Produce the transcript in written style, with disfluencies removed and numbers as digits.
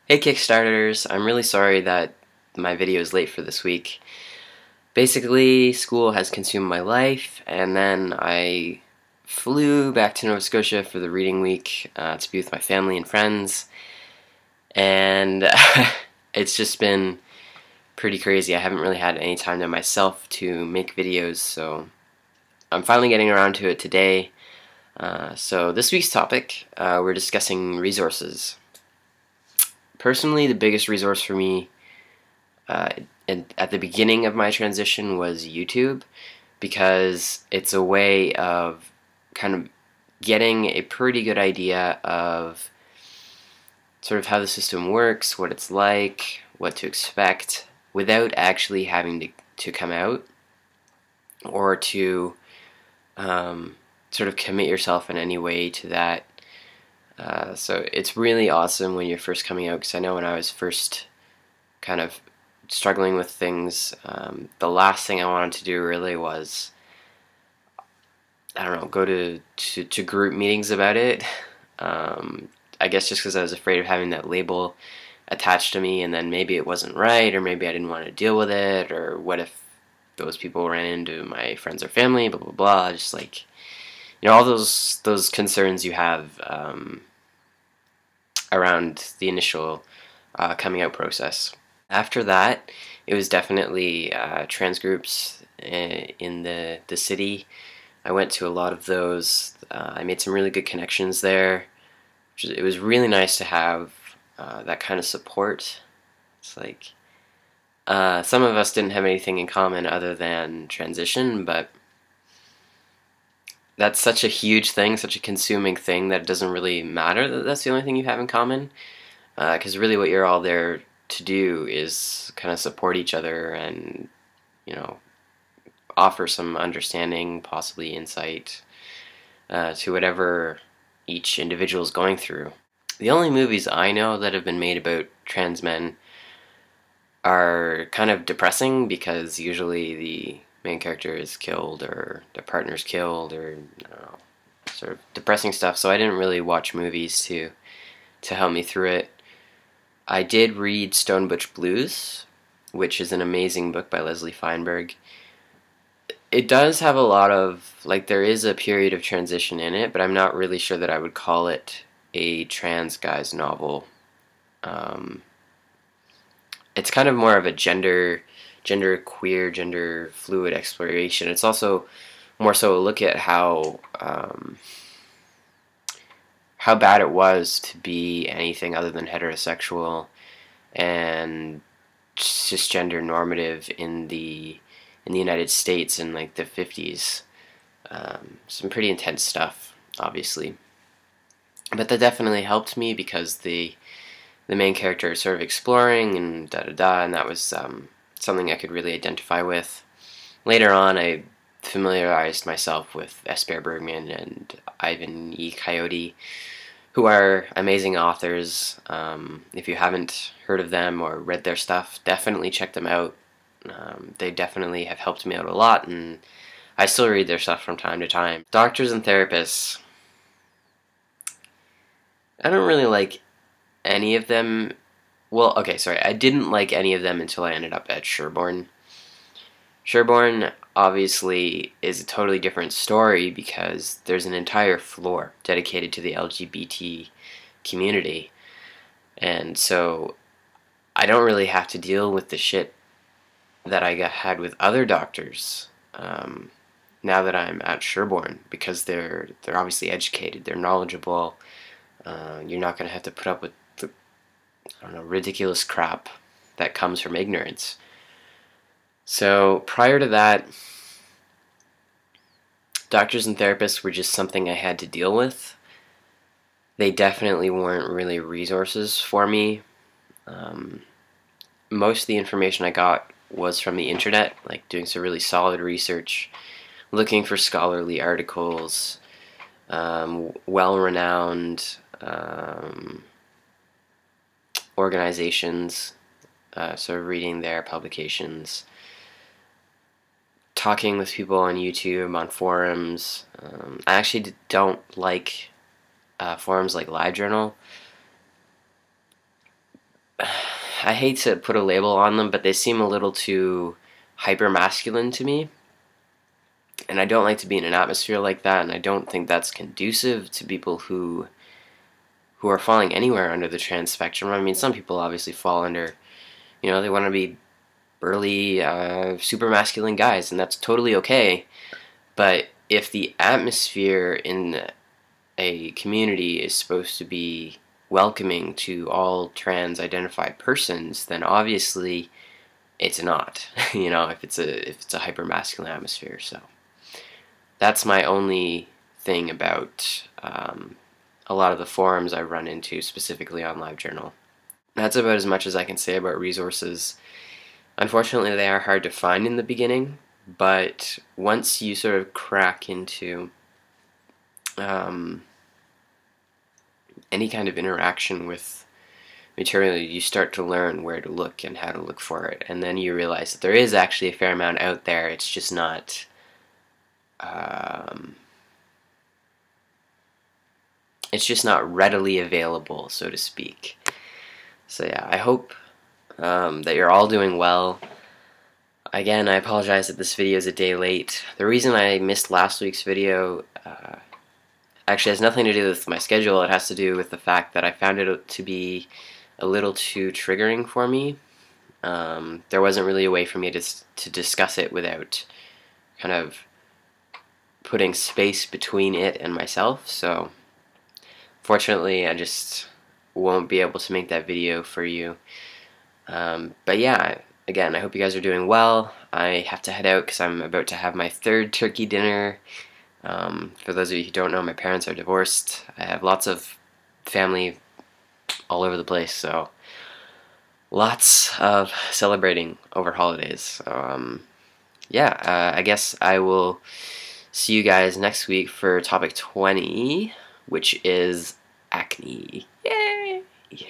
Hey Kickstarters, I'm really sorry that my video is late for this week. Basically, school has consumed my life, and then I flew back to Nova Scotia for the reading week to be with my family and friends, and it's just been pretty crazy. I haven't really had any time to myself to make videos, so I'm finally getting around to it today. So this week's topic, we're discussing resources. Personally, the biggest resource for me at the beginning of my transition was YouTube, because it's a way of kind of getting a pretty good idea of sort of how the system works, what it's like, what to expect, without actually having to come out or to sort of commit yourself in any way to that. So it's really awesome when you're first coming out, because I know when I was first kind of struggling with things, the last thing I wanted to do really was, I don't know, go to group meetings about it. I guess just because I was afraid of having that label attached to me, and then maybe it wasn't right, or maybe I didn't want to deal with it, or what if those people ran into my friends or family, blah blah blah. Just like, all those concerns you have around the initial coming out process. After that, it was definitely trans groups in the city. I went to a lot of those. I made some really good connections there. It was really nice to have that kind of support. It's like some of us didn't have anything in common other than transition, but that's such a huge thing, such a consuming thing, that it doesn't really matter that that's the only thing you have in common. Because really what you're all there to do is kind of support each other and, offer some understanding, possibly insight to whatever each individual is going through. The only movies I know that have been made about trans men are kind of depressing, because usually the main character is killed or their partner's killed, or I don't know, sort of depressing stuff. So I didn't really watch movies to help me through it. I did read Stone Butch Blues, which is an amazing book by Leslie Feinberg. It does have a lot of, like, there is a period of transition in it, but I'm not really sure that I would call it a trans guy's novel. It's kind of more of a gender queer, gender fluid exploration. It's also more so a look at how bad it was to be anything other than heterosexual and cisgender normative in the United States in like the 50s. Some pretty intense stuff, obviously, but that definitely helped me, because the main character is sort of exploring and da da da, and that was something I could really identify with. Later on, I familiarized myself with S. Bear Bergman and Ivan E. Coyote, who are amazing authors. If you haven't heard of them or read their stuff, definitely check them out. They definitely have helped me out a lot, and I still read their stuff from time to time. Doctors and therapists, I don't really like any of them. Well, okay, sorry, I didn't like any of them until I ended up at Sherborne. Sherborne obviously is a totally different story, because there's an entire floor dedicated to the LGBT community, and so I don't really have to deal with the shit that I had with other doctors now that I'm at Sherborne, because they're obviously educated, they're knowledgeable. You're not going to have to put up with the, I don't know, ridiculous crap that comes from ignorance. So prior to that, doctors and therapists were just something I had to deal with. They definitely weren't really resources for me. Most of the information I got was from the internet, like doing some really solid research, looking for scholarly articles, well-renowned organizations, sort of reading their publications, talking with people on YouTube, on forums. I actually don't like forums like LiveJournal, I hate to put a label on them, but they seem a little too hyper masculine to me. And I don't like to be in an atmosphere like that, and I don't think that's conducive to people who are falling anywhere under the trans spectrum. I mean, some people obviously fall under, they want to be burly, super masculine guys, and that's totally okay. But if the atmosphere in a community is supposed to be welcoming to all trans identified persons, then obviously it's not. If it's a hyper masculine atmosphere. So that's my only thing about a lot of the forums I run into, specifically on LiveJournal. That's about as much as I can say about resources. Unfortunately, they are hard to find in the beginning, but once you sort of crack into any kind of interaction with material, you start to learn where to look and how to look for it, and then you realize that there is actually a fair amount out there. It's just not readily available, so to speak. So yeah, I hope that you're all doing well. Again, I apologize that this video is a day late. The reason I missed last week's video actually has nothing to do with my schedule. It has to do with the fact that I found it to be a little too triggering for me. There wasn't really a way for me to discuss it without kind of putting space between it and myself. So fortunately, I just won't be able to make that video for you. But yeah, again, I hope you guys are doing well. I have to head out because I'm about to have my third turkey dinner. For those of you who don't know, my parents are divorced. I have lots of family all over the place, so lots of celebrating over holidays. So, yeah, I guess I will see you guys next week for topic 20, which is acne. Yay! Yeah.